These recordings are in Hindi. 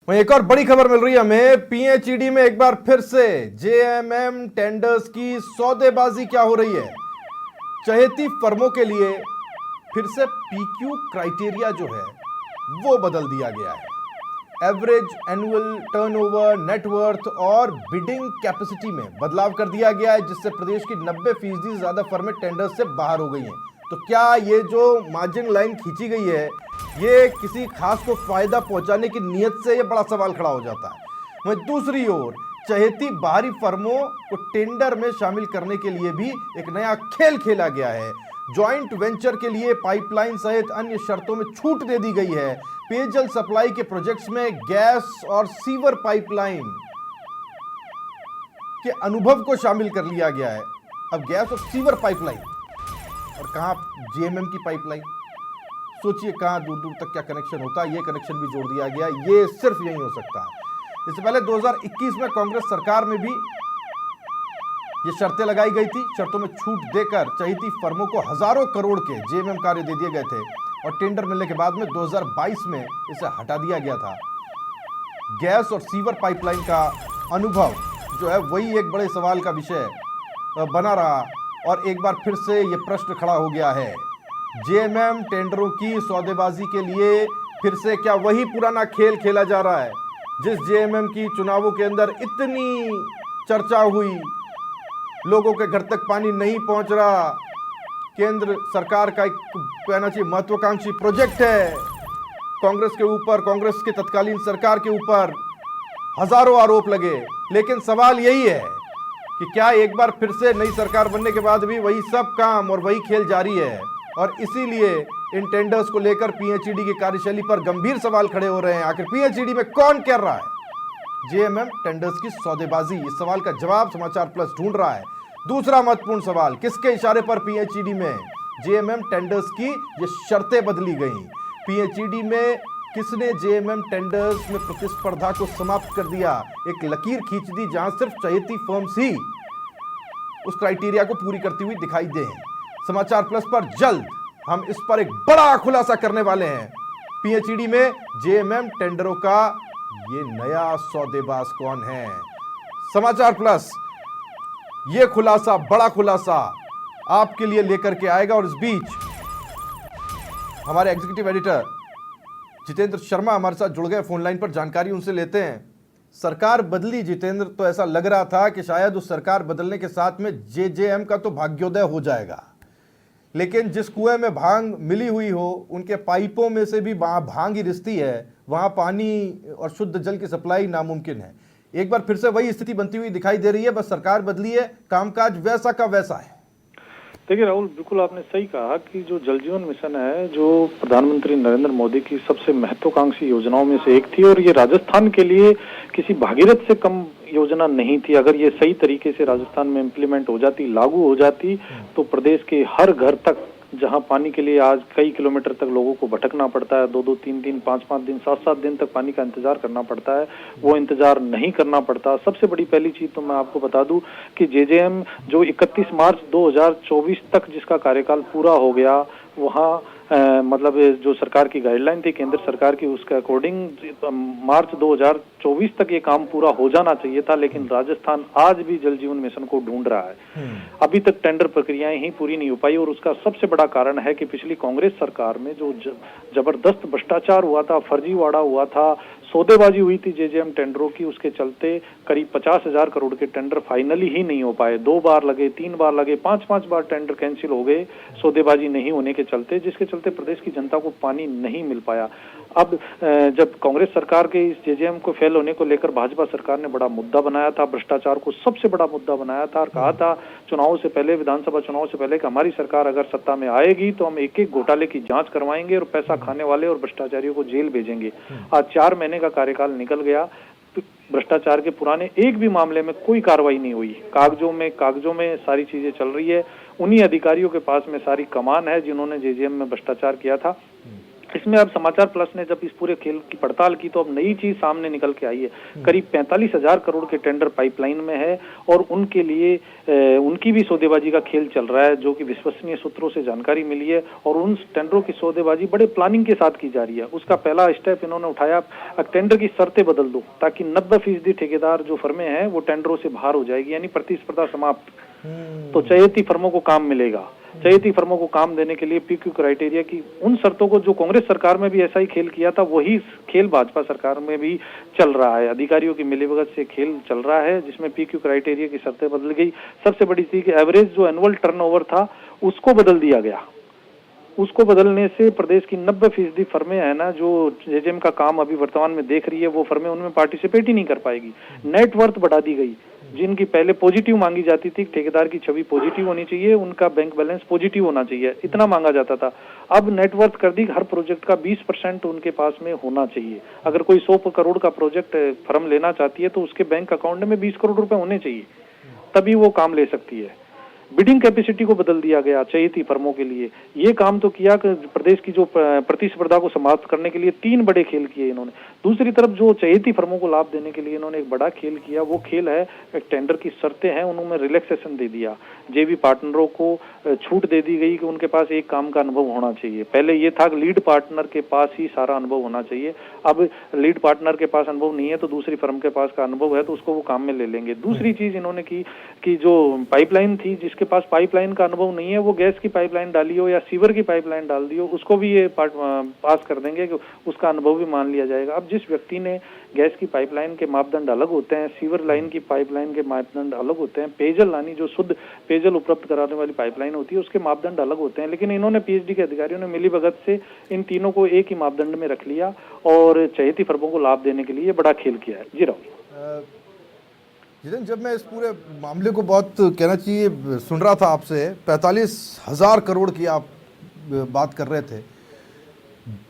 वहीं एक और बड़ी खबर मिल रही है हमें, पीएचईडी में एक बार फिर से जेएमएम टेंडर्स की सौदेबाजी क्या हो रही है। चहेती फर्मों के लिए फिर से पीक्यू क्राइटेरिया जो है वो बदल दिया गया है। एवरेज एनुअल टर्नओवर, नेटवर्थ और बिडिंग कैपेसिटी में बदलाव कर दिया गया है, जिससे प्रदेश की 90% से ज्यादा फर्में टेंडर से बाहर हो गई हैं। तो क्या ये जो मार्जिन लाइन खींची गई है ये किसी खास को फायदा पहुंचाने की नीयत से, ये बड़ा सवाल खड़ा हो जाता है। वहीं दूसरी ओर चहेती बाहरी फर्मों को टेंडर में शामिल करने के लिए भी एक नया खेल खेला गया है। जॉइंट वेंचर के लिए पाइपलाइन सहित अन्य शर्तों में छूट दे दी गई है। पेयजल सप्लाई के प्रोजेक्ट्स में गैस और सीवर पाइपलाइन के अनुभव को शामिल कर लिया गया है। अब गैस और सीवर पाइपलाइन और कहां जेएमएम की पाइपलाइन, सोचिए कहां दूर दूर तक क्या कनेक्शन होता है। ये कनेक्शन भी जोड़ दिया गया, ये सिर्फ यही हो सकता है। इससे पहले 2021 में कांग्रेस सरकार में भी ये शर्तें लगाई गई थी। शर्तों में छूट देकर चहेती फर्मों को हजारों करोड़ के जेएमएम कार्य दे दिए गए थे और टेंडर मिलने के बाद में 2022 में इसे हटा दिया गया था। गैस और सीवर पाइपलाइन का अनुभव जो है वही एक बड़े सवाल का विषय बना रहा और एक बार फिर से ये प्रश्न खड़ा हो गया है। जेएमएम टेंडरों की सौदेबाजी के लिए फिर से क्या वही पुराना खेल खेला जा रहा है? जिस जेएमएम की चुनावों के अंदर इतनी चर्चा हुई, लोगों के घर तक पानी नहीं पहुंच रहा, केंद्र सरकार का एक कहना चाहिए महत्वाकांक्षी प्रोजेक्ट है, कांग्रेस के ऊपर, कांग्रेस के तत्कालीन सरकार के ऊपर हजारों आरोप लगे। लेकिन सवाल यही है कि क्या एक बार फिर से नई सरकार बनने के बाद भी वही सब काम और वही खेल जारी है? और इसीलिए इन टेंडर्स को लेकर पीएचईडी की कार्यशैली पर गंभीर सवाल खड़े हो रहे हैं। आखिर पीएचईडी में कौन कर रहा है जेएमएम टेंडर्स की सौदेबाजी? इस सवाल का जवाब समाचार प्लस ढूंढ रहा है। दूसरा महत्वपूर्ण सवाल, किसके इशारे पर पीएचईडी में जेएमएम टेंडर्स की ये शर्तें बदली गई? पीएचईडी में किसने जेएमएम टेंडर्स में प्रतिस्पर्धा को समाप्त कर दिया, एक लकीर खींच दी जहां सिर्फ चहेती फर्म्स ही उस क्राइटेरिया को पूरी करती हुई दिखाई दे? समाचार प्लस पर जल्द हम इस पर एक बड़ा खुलासा करने वाले हैं। पीएचईडी में जेएमएम टेंडरों का ये नया सौदेबाज कौन है? समाचार प्लस ये खुलासा, बड़ा खुलासा आपके लिए लेकर के आएगा। और इस बीच हमारे एग्जीक्यूटिव एडिटर जितेंद्र शर्मा हमारे साथ जुड़ गए फोन लाइन पर, जानकारी उनसे लेते हैं। सरकार बदली जितेंद्र, तो ऐसा लग रहा था कि शायद उस सरकार बदलने के साथ में जेजेएम का तो भाग्योदय हो जाएगा, लेकिन जिस कुएं में भांग मिली हुई हो उनके पाइपों में से भी वहां भांग ही रिसती है, वहां पानी और शुद्ध जल की सप्लाई नामुमकिन है। एक बार फिर से वही स्थिति बनती हुई दिखाई दे रही है, बस सरकार बदली है, कामकाज वैसा का वैसा है। देखिए राहुल, बिल्कुल आपने सही कहा कि जो जल जीवन मिशन है, जो प्रधानमंत्री नरेंद्र मोदी की सबसे महत्वाकांक्षी योजनाओं में से एक थी और ये राजस्थान के लिए किसी भागीरथ से कम योजना नहीं थी। अगर ये सही तरीके से राजस्थान में इम्प्लीमेंट हो जाती, लागू हो जाती, तो प्रदेश के हर घर तक, जहां पानी के लिए आज कई किलोमीटर तक लोगों को भटकना पड़ता है, 2-2, 3-3, 5-5 दिन, 7-7 दिन तक पानी का इंतजार करना पड़ता है, वो इंतजार नहीं करना पड़ता। सबसे बड़ी पहली चीज तो मैं आपको बता दूं कि जेजेएम जो 31 मार्च 2024 तक जिसका कार्यकाल पूरा हो गया, वहां मतलब जो सरकार की गाइडलाइन थी केंद्र सरकार की, उसके अकॉर्डिंग मार्च 2024 तक ये काम पूरा हो जाना चाहिए था। लेकिन राजस्थान आज भी जल जीवन मिशन को ढूंढ रहा है। अभी तक टेंडर प्रक्रियाएं ही पूरी नहीं हो पाई और उसका सबसे बड़ा कारण है कि पिछली कांग्रेस सरकार में जो जबरदस्त भ्रष्टाचार हुआ था, फर्जीवाड़ा हुआ था, सौदेबाजी हुई थी जेजेएम टेंडरों की, उसके चलते करीब 50,000 करोड़ के टेंडर फाइनली ही नहीं हो पाए। 2 बार लगे, 3 बार लगे, 5-5 बार टेंडर कैंसिल हो गए सौदेबाजी नहीं होने के चलते, जिसके चलते प्रदेश की जनता को पानी नहीं मिल पाया। अब जब कांग्रेस सरकार के इस जेजेएम को फेल होने को लेकर भाजपा सरकार ने बड़ा मुद्दा बनाया था, भ्रष्टाचार को सबसे बड़ा मुद्दा बनाया था और कहा था चुनाव से पहले, विधानसभा चुनाव से पहले कि हमारी सरकार अगर सत्ता में आएगी तो हम एक एक घोटाले की जांच करवाएंगे और पैसा खाने वाले और भ्रष्टाचारियों को जेल भेजेंगे। आज 4 महीने का कार्यकाल निकल गया, भ्रष्टाचार के पुराने एक भी मामले में कोई कार्रवाई नहीं हुई। कागजों में सारी चीजें चल रही है। उन्हीं अधिकारियों के पास में सारी कमान है जिन्होंने जेजेएम में भ्रष्टाचार किया था। इसमें अब समाचार प्लस ने जब इस पूरे खेल की पड़ताल की तो अब नई चीज सामने निकल के आई है। करीब 45,000 करोड़ के टेंडर पाइपलाइन में है और उनके लिए उनकी भी सौदेबाजी का खेल चल रहा है, जो कि विश्वसनीय सूत्रों से जानकारी मिली है। और उन टेंडरों की सौदेबाजी बड़े प्लानिंग के साथ की जा रही है। उसका पहला स्टेप इन्होंने उठाया, टेंडर की शर्तें बदल दो ताकि 90% ठेकेदार जो फर्में हैं वो टेंडरों से बाहर हो जाएगी, यानी प्रतिस्पर्धा समाप्त। तो चयेती फर्मों को काम मिलेगा। चयेती फर्मों को काम देने के लिए पीक्यू क्राइटेरिया की उन शर्तों को, जो कांग्रेस सरकार में भी ऐसा ही खेल किया था, वही खेल भाजपा सरकार में भी चल रहा है। अधिकारियों की मिलीभगत से खेल चल रहा है, जिसमें पीक्यू क्राइटेरिया की शर्तें बदल गई। सबसे बड़ी चीज कि एवरेज जो एनुअल टर्नओवर था उसको बदल दिया गया। उसको बदलने से प्रदेश की 90% फर्में है ना, जो जेजेएम का काम अभी वर्तमान में देख रही है, वो फर्में उनमें पार्टिसिपेट ही नहीं कर पाएगी। नेट वर्थ बढ़ा दी गई। जिनकी पहले पॉजिटिव मांगी जाती थी, ठेकेदार की छवि पॉजिटिव होनी चाहिए, उनका बैंक बैलेंस पॉजिटिव होना चाहिए, इतना मांगा जाता था। अब नेटवर्थ कर दी, हर प्रोजेक्ट का 20% उनके पास में होना चाहिए। अगर कोई 100 करोड़ का प्रोजेक्ट फर्म लेना चाहती है तो उसके बैंक अकाउंट में 20 करोड़ रुपए होने चाहिए, तभी वो काम ले सकती है। बिडिंग कैपेसिटी को बदल दिया गया चयेती फर्मों के लिए। ये काम तो किया कि प्रदेश की जो प्रतिस्पर्धा को समाप्त करने के लिए 3 बड़े खेल किए इन्होंने। दूसरी तरफ जो चयेती फर्मों को लाभ देने के लिए इन्होंने एक बड़ा खेल किया, वो खेल है टेंडर की शर्तें हैं उन्होंने रिलैक्सेशन दे दिया। जेवी पार्टनरों को छूट दे दी गई कि उनके पास एक काम का अनुभव होना चाहिए। पहले ये था कि लीड पार्टनर के पास ही सारा अनुभव होना चाहिए, अब लीड पार्टनर के पास अनुभव नहीं है तो दूसरी फर्म के पास का अनुभव है तो उसको वो काम में ले लेंगे। दूसरी चीज इन्होंने की कि जो पाइपलाइन थी, जिसके पास पाइपलाइन का अनुभव नहीं है वो गैस की पाइपलाइन डालियो या सीवर की पाइपलाइन डाल दियो, उसको भी ये पास कर देंगे कि उसका अनुभव भी मान लिया जाएगा। अब जिस व्यक्ति ने गैस की पाइपलाइन के मापदंड अलग होते हैं, सीवर लाइन की पाइपलाइन के मापदंड अलग होते हैं, पेयजल यानी जो शुद्ध पेयजल उपलब्ध कराने वाली पाइपलाइन होती है उसके मापदंड अलग होते हैं, लेकिन इन्होंने पीएचडी के अधिकारियों ने मिलीभगत से इन तीनों को एक ही मापदंड में रख लिया और चयेती फर्मों को लाभ देने के लिए बड़ा खेल किया है। जी राहुल। जितेंद्र, जब मैं इस पूरे मामले को बहुत कहना चाहिए सुन रहा था आपसे, 45,000 करोड़ की आप बात कर रहे थे।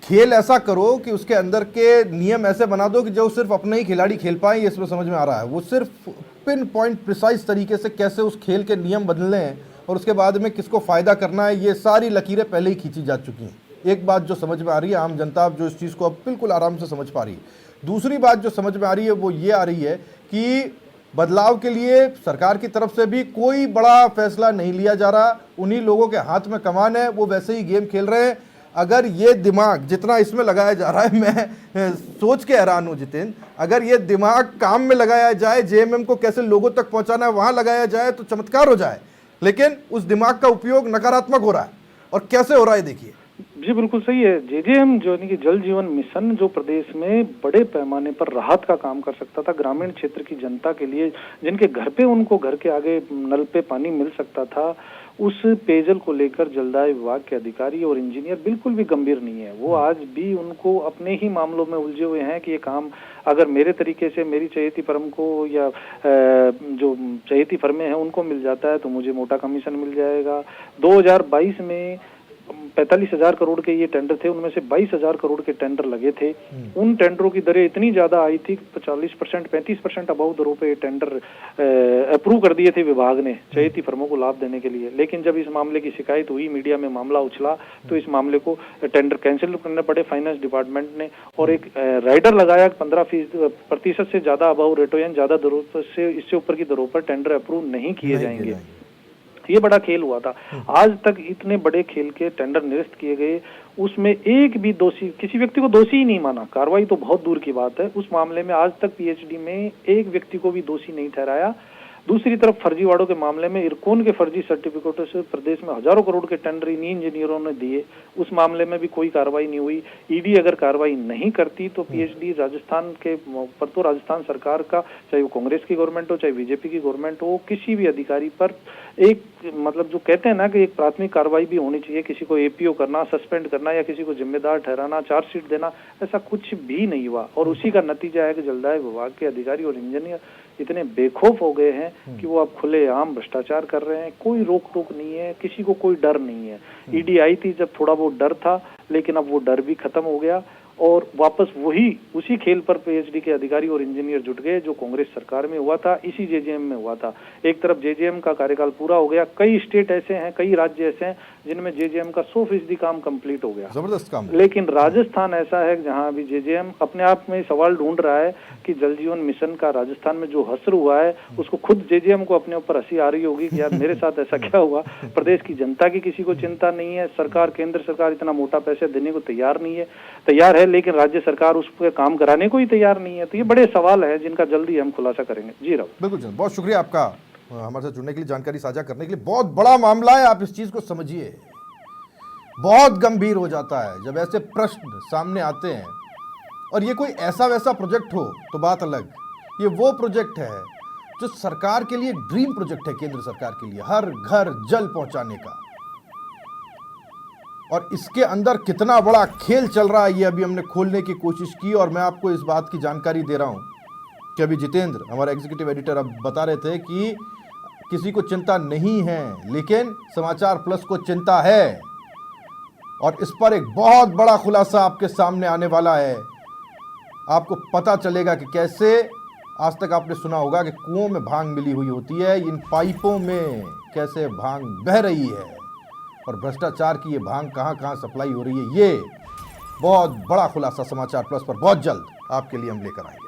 खेल ऐसा करो कि उसके अंदर के नियम ऐसे बना दो कि जो सिर्फ अपने ही खिलाड़ी खेल पाए, ये इसमें समझ में आ रहा है। वो सिर्फ पिन पॉइंट प्रिसाइज तरीके से कैसे उस खेल के नियम बदलने हैं और उसके बाद में किसको फ़ायदा करना है, ये सारी लकीरें पहले ही खींची जा चुकी हैं। एक बात जो समझ में आ रही है, आम जनता जो इस चीज़ को अब बिल्कुल आराम से समझ पा रही है। दूसरी बात जो समझ में आ रही है वो ये आ रही है कि बदलाव के लिए सरकार की तरफ से भी कोई बड़ा फैसला नहीं लिया जा रहा। उन्हीं लोगों के हाथ में कमान है, वो वैसे ही गेम खेल रहे हैं। अगर ये दिमाग जितना इसमें लगाया जा रहा है, मैं सोच के हैरान हूँ जितेंद्र, अगर ये दिमाग काम में लगाया जाए, जेएमएम को कैसे लोगों तक पहुंचाना है वहां लगाया जाए तो चमत्कार हो जाए। लेकिन उस दिमाग का उपयोग नकारात्मक हो रहा है, और कैसे हो रहा है देखिए। जी बिल्कुल सही है। जेजेएम जो यानी कि जल जीवन मिशन जो प्रदेश में बड़े पैमाने पर राहत का काम कर सकता था, ग्रामीण क्षेत्र की जनता के लिए, जिनके घर पे उनको घर के आगे नल पे पानी मिल सकता था, उस पेयजल को लेकर जलदाय विभाग के अधिकारी और इंजीनियर बिल्कुल भी गंभीर नहीं है। वो आज भी उनको अपने ही मामलों में उलझे हुए हैं कि ये काम अगर मेरे तरीके से मेरी चयेती फर्म को या जो चयेती फर्में हैं उनको मिल जाता है तो मुझे मोटा कमीशन मिल जाएगा। 2022 में 45,000 करोड़ के ये टेंडर थे, उनमें से 22,000 करोड़ के टेंडर लगे थे। उन टेंडरों की दरें इतनी ज्यादा आई थी, 40% 35% अबाउ दरों पे टेंडर अप्रूव कर दिए थे विभाग ने चयेती फर्मों को लाभ देने के लिए। लेकिन जब इस मामले की शिकायत हुई, मीडिया में मामला उछला, तो इस मामले को टेंडर कैंसिल करने पड़े फाइनेंस डिपार्टमेंट ने, और एक राइडर लगाया 15% से ज्यादा अबाउ रेटो यानी ज्यादा दरों से, इससे ऊपर की दरों पर टेंडर अप्रूव नहीं किए जाएंगे। ये बड़ा खेल हुआ था। आज तक इतने बड़े खेल के टेंडर निरस्त किए गए, उसमें एक भी दोषी, किसी व्यक्ति को दोषी ही नहीं माना, कार्रवाई तो बहुत दूर की बात है। उस मामले में आज तक पीएचडी में एक व्यक्ति को भी दोषी नहीं ठहराया। दूसरी तरफ फर्जीवाड़ों के मामले में इरकोन के फर्जी सर्टिफिकेटों से प्रदेश में हजारों करोड़ के टेंडर इन्हीं इंजीनियरों ने दिए, उस मामले में भी कोई कार्रवाई नहीं हुई। ईडी अगर कार्रवाई नहीं करती तो पीएचडी राजस्थान के पर तो राजस्थान सरकार का, चाहे वो कांग्रेस की गवर्नमेंट हो चाहे बीजेपी की गवर्नमेंट हो, किसी भी अधिकारी पर एक मतलब जो कहते हैं ना कि एक प्राथमिक कार्रवाई भी होनी चाहिए, किसी को एपीओ करना, सस्पेंड करना या किसी को जिम्मेदार ठहराना, चार्जशीट देना, ऐसा कुछ भी नहीं हुआ। और उसी का नतीजा है कि जलदाय विभाग के अधिकारी और इंजीनियर इतने बेखौफ हो गए हैं कि वो अब खुलेआम भ्रष्टाचार कर रहे हैं। कोई रोक टोक नहीं है, किसी को कोई डर नहीं है। ईडी आई थी जब थोड़ा बहुत डर था, लेकिन अब वो डर भी खत्म हो गया और वापस वही उसी खेल पर पीएचडी के अधिकारी और इंजीनियर जुट गए जो कांग्रेस सरकार में हुआ था, इसी जेजेएम में हुआ था। एक तरफ जेजेएम का कार्यकाल पूरा हो गया, कई स्टेट ऐसे हैं, कई राज्य ऐसे हैं जिनमें जेजेएम का 100% काम कंप्लीट हो गया। जबरदस्त काम। लेकिन राजस्थान ऐसा है जहां अभी जेजेएम अपने आप में सवाल ढूंढ रहा है कि जल जीवन मिशन का राजस्थान में जो हश्र हुआ है, उसको खुद जेजेएम को अपने ऊपर हंसी आ रही होगी कि यार मेरे साथ ऐसा क्या हुआ। प्रदेश की जनता की किसी को चिंता नहीं है, सरकार, केंद्र सरकार इतना मोटा पैसे देने को तैयार है, लेकिन राज्य सरकार उस पर काम कराने को ही तैयार नहीं है। तो ये बड़े सवाल है जिनका जल्दी हम खुलासा करेंगे। जी राहुल। बिल्कुल जी, बहुत शुक्रिया आपका हमारे साथ जुड़ने के लिए, जानकारी साझा करने के लिए। बहुत बड़ा मामला है, आप इस चीज को समझिए। बहुत गंभीर हो जाता है जब ऐसे प्रश्न सामने आते हैं, और ये कोई ऐसा वैसा प्रोजेक्ट हो तो बात अलग। ये वो प्रोजेक्ट है जो सरकार के लिए ड्रीम प्रोजेक्ट है, केंद्र सरकार के लिए, हर घर जल पहुंचाने का। और इसके अंदर कितना बड़ा खेल चल रहा है ये अभी हमने खोलने की कोशिश की। और मैं आपको इस बात की जानकारी दे रहा हूं कि अभी जितेंद्र, हमारा एग्जीक्यूटिव एडिटर, अब बता रहे थे कि किसी को चिंता नहीं है, लेकिन समाचार प्लस को चिंता है। और इस पर एक बहुत बड़ा खुलासा आपके सामने आने वाला है। आपको पता चलेगा कि कैसे, आज तक आपने सुना होगा कि कुओं में भांग मिली हुई होती है, इन पाइपों में कैसे भांग बह रही है, और भ्रष्टाचार की ये भांग कहां कहां सप्लाई हो रही है। ये बहुत बड़ा खुलासा समाचार प्लस पर बहुत जल्द आपके लिए हम लेकर आएंगे।